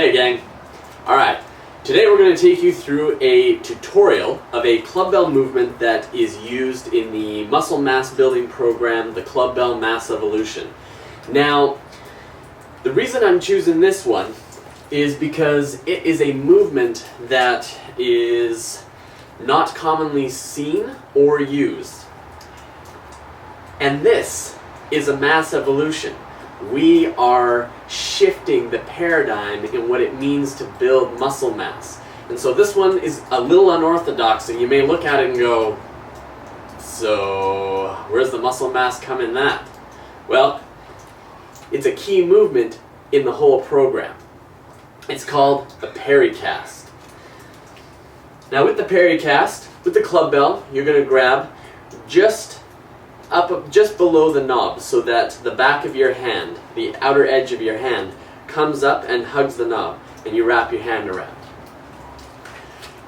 Hey gang! Alright, today we're going to take you through a tutorial of a clubbell movement that is used in the muscle mass building program, the Clubbell Mass Evolution. Now, the reason I'm choosing this one is because it is a movement that is not commonly seen or used. And this is a mass evolution. We are shifting the paradigm in what it means to build muscle mass. And so this one is a little unorthodox, and you may look at it and go, so where's the muscle mass come in that? Well, it's a key movement in the whole program. It's called a Parry cast. Now with the Parry cast, with the clubbell, you're going to grab just below the knob so that the back of your hand, the outer edge of your hand, comes up and hugs the knob, and you wrap your hand around.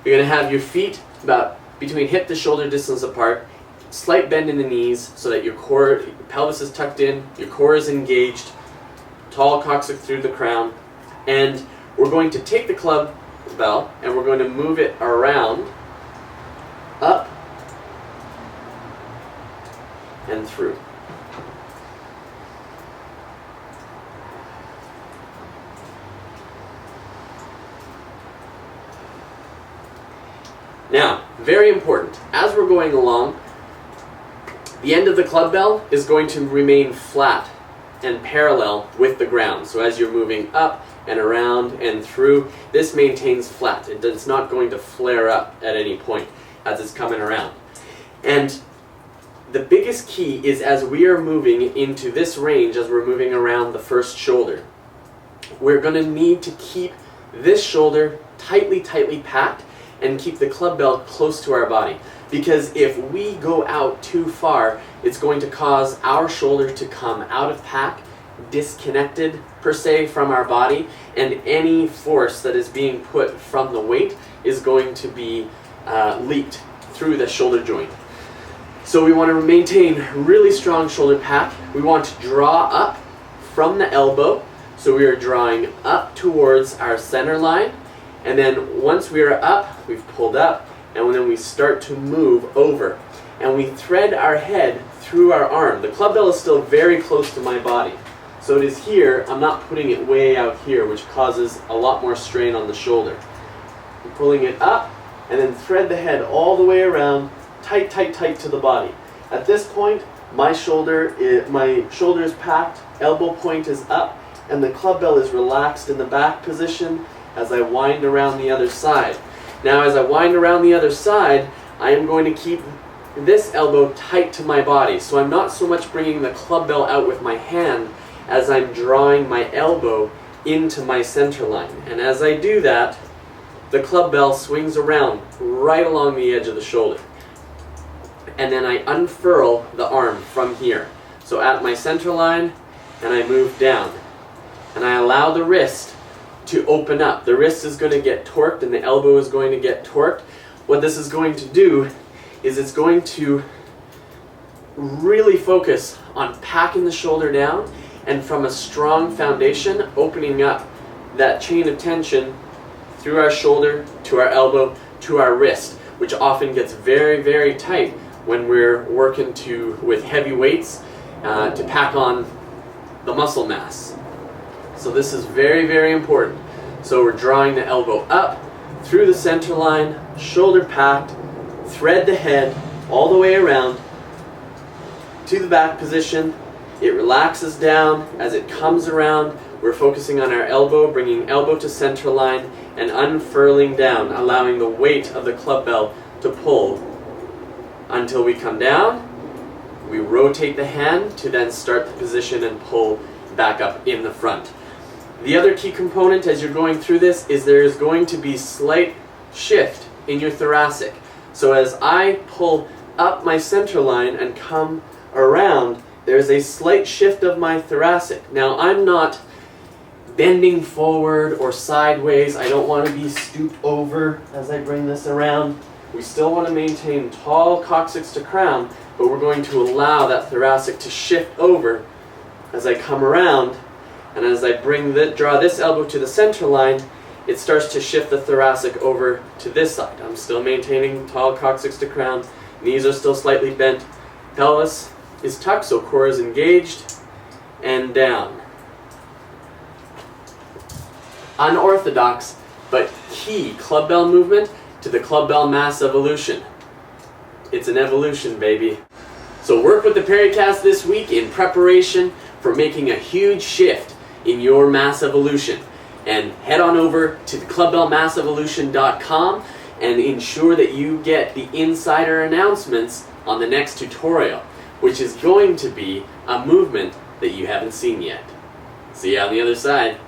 You're going to have your feet about between hip to shoulder distance apart, slight bend in the knees so that your core, your pelvis is tucked in, your core is engaged, tall coccyx through the crown, and we're going to take the clubbell and we're going to move it around, up, and through. Now, very important, as we're going along, the end of the clubbell is going to remain flat and parallel with the ground. So as you're moving up and around and through, this maintains flat. It's not going to flare up at any point as it's coming around. And the biggest key is as we are moving into this range, as we're moving around the first shoulder, we're going to need to keep this shoulder tightly packed and keep the clubbell close to our body. Because if we go out too far, it's going to cause our shoulder to come out of pack, disconnected per se from our body, and any force that is being put from the weight is going to be leaked through the shoulder joint. So we want to maintain really strong shoulder pack. We want to draw up from the elbow. So we are drawing up towards our center line. And then once we are up, we've pulled up, and then we start to move over. And we thread our head through our arm. The clubbell is still very close to my body. So it is here, I'm not putting it way out here, which causes a lot more strain on the shoulder. I'm pulling it up, and then thread the head all the way around, tight to the body. At this point, my shoulder is packed, elbow point is up, and the clubbell is relaxed in the back position as I wind around the other side. Now as I wind around the other side, I am going to keep this elbow tight to my body. So I'm not so much bringing the clubbell out with my hand as I'm drawing my elbow into my center line. And as I do that, the clubbell swings around right along the edge of the shoulder. And then I unfurl the arm from here. So at my center line, and I move down. And I allow the wrist to open up. The wrist is going to get torqued and the elbow is going to get torqued. What this is going to do is it's going to really focus on packing the shoulder down and from a strong foundation, opening up that chain of tension through our shoulder, to our elbow, to our wrist, which often gets very tight when we're working with heavy weights to pack on the muscle mass. So this is very important. So we're drawing the elbow up through the center line, shoulder packed, thread the head all the way around to the back position. It relaxes down. As it comes around, we're focusing on our elbow, bringing elbow to center line and unfurling down, allowing the weight of the clubbell to pull until we come down. We rotate the hand to then start the position and pull back up in the front. The other key component as you're going through this is there is going to be slight shift in your thoracic. So as I pull up my center line and come around, there's a slight shift of my thoracic. Now I'm not bending forward or sideways. I don't want to be stooped over as I bring this around. We still want to maintain tall coccyx to crown, but we're going to allow that thoracic to shift over as I come around and as I draw this elbow to the center line, it starts to shift the thoracic over to this side. I'm still maintaining tall coccyx to crown, knees are still slightly bent, pelvis is tucked so core is engaged, and down. Unorthodox but key club bell movement to the club bell mass evolution. It's an evolution, baby. So work with the Parry cast this week in preparation for making a huge shift in your mass evolution. And head on over to the clubbellmassevolution.com and ensure that you get the insider announcements on the next tutorial, which is going to be a movement that you haven't seen yet. See you on the other side.